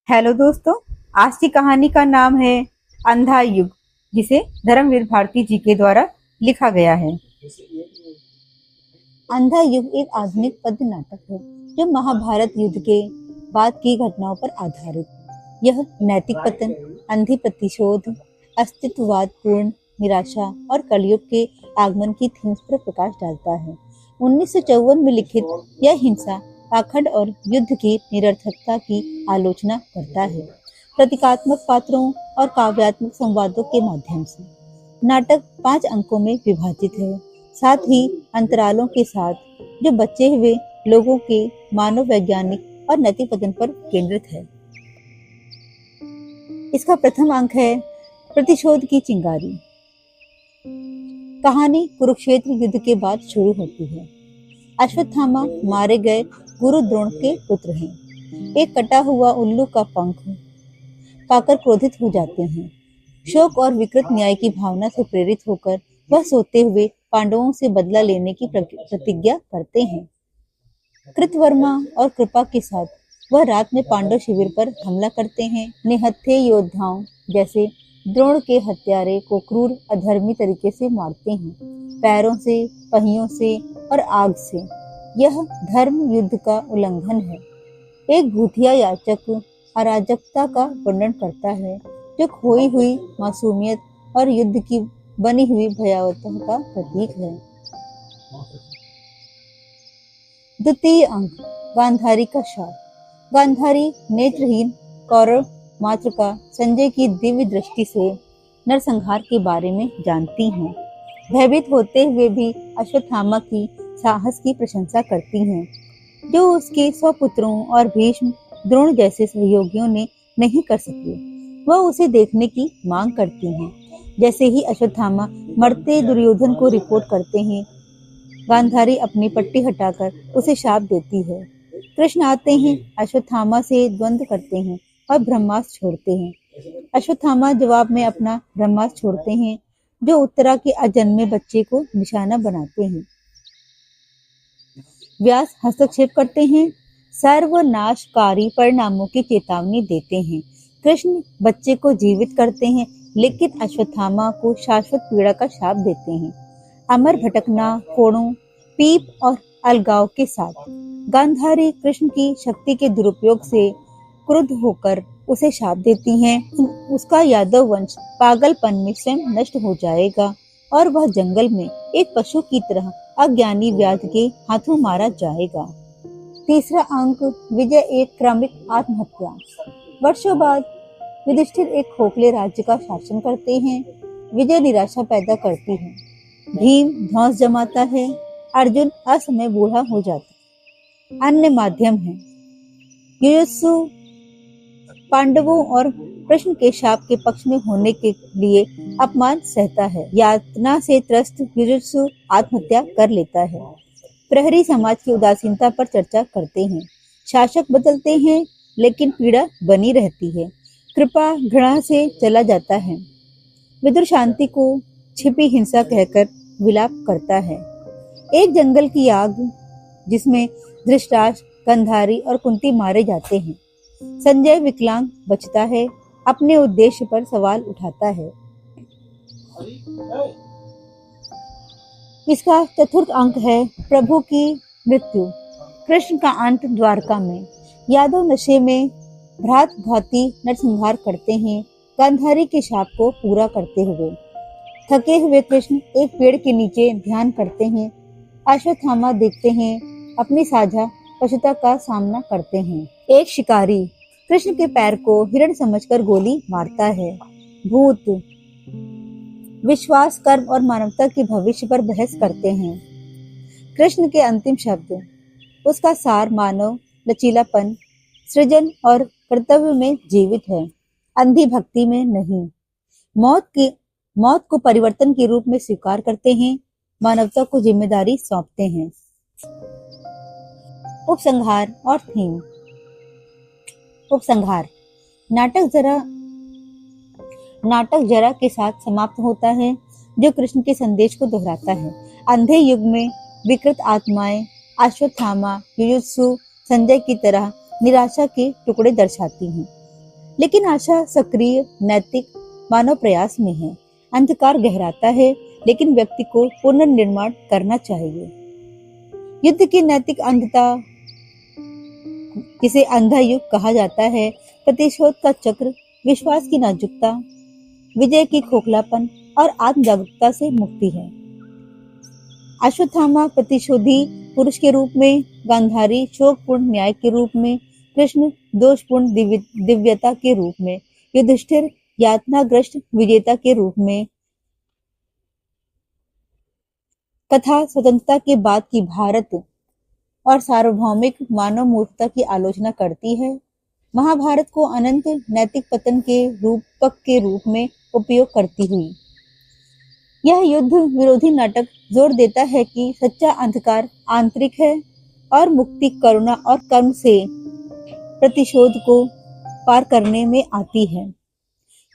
Hello दोस्तों। आज की कहानी का नाम है अंधा युग, जिसे धर्मवीर भारती जी के द्वारा लिखा गया है। अंधा युग एक आधुनिक पद्य नाटक है जो महाभारत युद्ध के बाद की घटनाओं पर आधारित। यह नैतिक पतन, अंधी प्रतिशोध, अस्तित्ववाद, पूर्ण निराशा और कलयुग के आगमन की थीम्स पर प्रकाश डालता है। 1954 में लिखित यह हिंसा, पाखंड और युद्ध की निरर्थकता की आलोचना करता है, प्रतीकात्मक पात्रों और काव्यात्मक संवादों के माध्यम से। नाटक 5 अंकों में विभाजित है, साथ ही अंतरालों के साथ, जो बचे हुए लोगों के मानव वैज्ञानिक और नैतिक पतन पर केंद्रित है। इसका प्रथम अंक है प्रतिशोध की चिंगारी। कहानी कुरुक्षेत्र युद्ध के बाद शुरू होती है। अश्वत्थामा मारे गए गुरु द्रोण के पुत्र हैं। एक कटा हुआ उल्लू का पंख पाकर क्रोधित हो जाते हैं। शोक और विकृत न्याय की भावना से प्रेरित होकर वह सोते हुए पांडवों से बदला लेने की प्रतिज्ञा करते हैं। कृतवर्मा और कृपा के साथ वह रात में पांडव शिविर पर हमला करते हैं। निहत्थे योद्धाओं जैसे द्रोण के हत्यारे को क्रूर अधर्मी तरीके से मारते हैं, पैरों से, पहियों से और आग से। यह धर्म युद्ध का उल्लंघन है। एक भूतिया याचक अराजकता का वर्णन करता है, जो खोई हुई मासूमियत और युद्ध की बनी हुई भयावहता का प्रतीक है। द्वितीय अंक गांधारी का शाप। गांधारी नेत्रहीन कौरव मातृका संजय की दिव्य दृष्टि से नरसंहार के बारे में जानती हैं। भयभीत होते हुए भी अश्वत्थामा की साहस की प्रशंसा करती हैं, जो उसके स्वपुत्रों और भीष्म, द्रोण जैसे सहयोगियों ने नहीं कर सके। वह उसे देखने की मांग करती हैं। जैसे ही अश्वत्थामा मरते दुर्योधन को रिपोर्ट करते हैं, गांधारी अपनी पट्टी हटाकर उसे शाप देती है। कृष्ण आते हैं, अश्वत्थामा से द्वंद्व करते हैं और ब्रह्मास्त्र छोड़ते हैं। अश्वत्थामा जवाब में अपना ब्रह्मास्त्र छोड़ते हैं, जो उत्तरा के अजन्मे बच्चे को निशाना बनाते हैं। व्यास हस्तक्षेप करते हैं, सर्वनाशकारी परिणामों की चेतावनी देते हैं। कृष्ण बच्चे को जीवित करते हैं, लेकिन अश्वत्थामा को शाश्वत पीड़ा का शाप देते हैं। अमर भटकना, कोणों, पीप और अलगाव के साथ गांधारी कृष्ण की शक्ति के दुरुपयोग से क्रुद्ध होकर उसे शाप देती हैं। उसका यादव वंश पागलपन में स्वयं नष्ट हो जाएगा और वह जंगल में एक पशु की तरह अज्ञानी व्याध के हाथों मारा जाएगा। तीसरा अंक विजय एक क्रमिक आत्महत्या। वर्षों बाद युधिष्ठिर एक खोखले राज्य का शासन करते हैं। विजय निराशा पैदा करती है। भीम धौंस जमाता है। अर्जुन असमय बूढ़ा हो जाता है। अन्य माध्यम है। युयुत्सु पांडवों और कृष्ण के शाप के पक्ष में होने के लिए अपमान सहता है। यातना से त्रस्त युयुत्सु आत्महत्या कर लेता है। प्रहरी समाज की उदासीनता पर चर्चा करते हैं। शासक बदलते हैं, लेकिन पीड़ा बनी रहती है। कृपा घृणा से चला जाता है। विदुर शांति को छिपी हिंसा कहकर विलाप करता है। एक जंगल की आग जिसमें धृतराष्ट्र, गांधारी और कुंती मारे जाते हैं। संजय विकलांग बचता है, अपने उद्देश्य पर सवाल उठाता है। इसका चतुर्थ अंक है प्रभु की मृत्यु। कृष्ण का अंत द्वारका में। यादव नशे में भ्रात घाती नरसंहार करते हैं, गांधारी के शाप को पूरा करते हुए। थके हुए कृष्ण एक पेड़ के नीचे ध्यान करते हैं। अश्वत्थामा देखते हैं, अपनी साझा पशुता का सामना करते हैं। एक शिकारी कृष्ण के पैर को हिरण समझकर गोली मारता है। भूत विश्वास, कर्म और मानवता के भविष्य पर बहस करते हैं। कृष्ण के अंतिम शब्द। उसका सार मानव लचीलापन, सृजन और कर्तव्य में जीवित है, अंधी भक्ति में नहीं। मौत को परिवर्तन के रूप में स्वीकार करते हैं, मानवता को जिम्मेदारी सौंपते हैं। उपसंहार और थीम। उपसंहार। नाटक जरा के साथ समाप्त होता है, जो कृष्ण के संदेश को दोहराता है। अंधे युग में विकृत आत्माएं अश्वत्थामा, युयुत्सु, संजय की तरह निराशा के टुकड़े दर्शाती हैं। लेकिन आशा सक्रिय नैतिक मानव प्रयास में है। अंधकार गहराता है, लेकिन व्यक्ति को पुनर्निर्माण करना चाहिए। युद्ध की नैतिक अंधता, जिसे अंधा युग कहा जाता है, प्रतिशोध का चक्र, विश्वास की नाजुकता, विजय की खोखलापन और आत्म जागरूकता से मुक्ति है। अश्वत्थामा प्रतिशोधी पुरुष के रूप में, गांधारी शोकपूर्ण न्याय के रूप में, कृष्ण दोषपूर्ण दिव्यता के रूप में, युधिष्ठिर यातनाग्रस्त विजेता के रूप में। कथा स्वतंत्रता के बाद की भारत और सार्वभौमिक मानव मूर्खता की आलोचना करती है। महाभारत को अनंत नैतिक पतन के रूपक के रूप में उपयोग करती हुई यह युद्ध विरोधी नाटक जोर देता है कि सच्चा अंधकार आंतरिक है और मुक्ति करुणा और कर्म से प्रतिशोध को पार करने में आती है।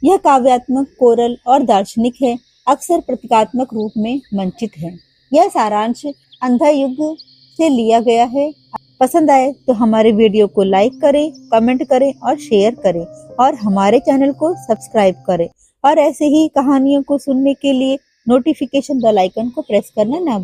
यह काव्यात्मक, कोरल और दार्शनिक है, अक्सर प्रतीकात्मक रूप में मंचित है। यह सारांश अंधा युग से लिया गया है। पसंद आए तो हमारे वीडियो को लाइक करें, कमेंट करें और शेयर करें और हमारे चैनल को सब्सक्राइब करें और ऐसे ही कहानियों को सुनने के लिए नोटिफिकेशन बेल आइकन को प्रेस करना ना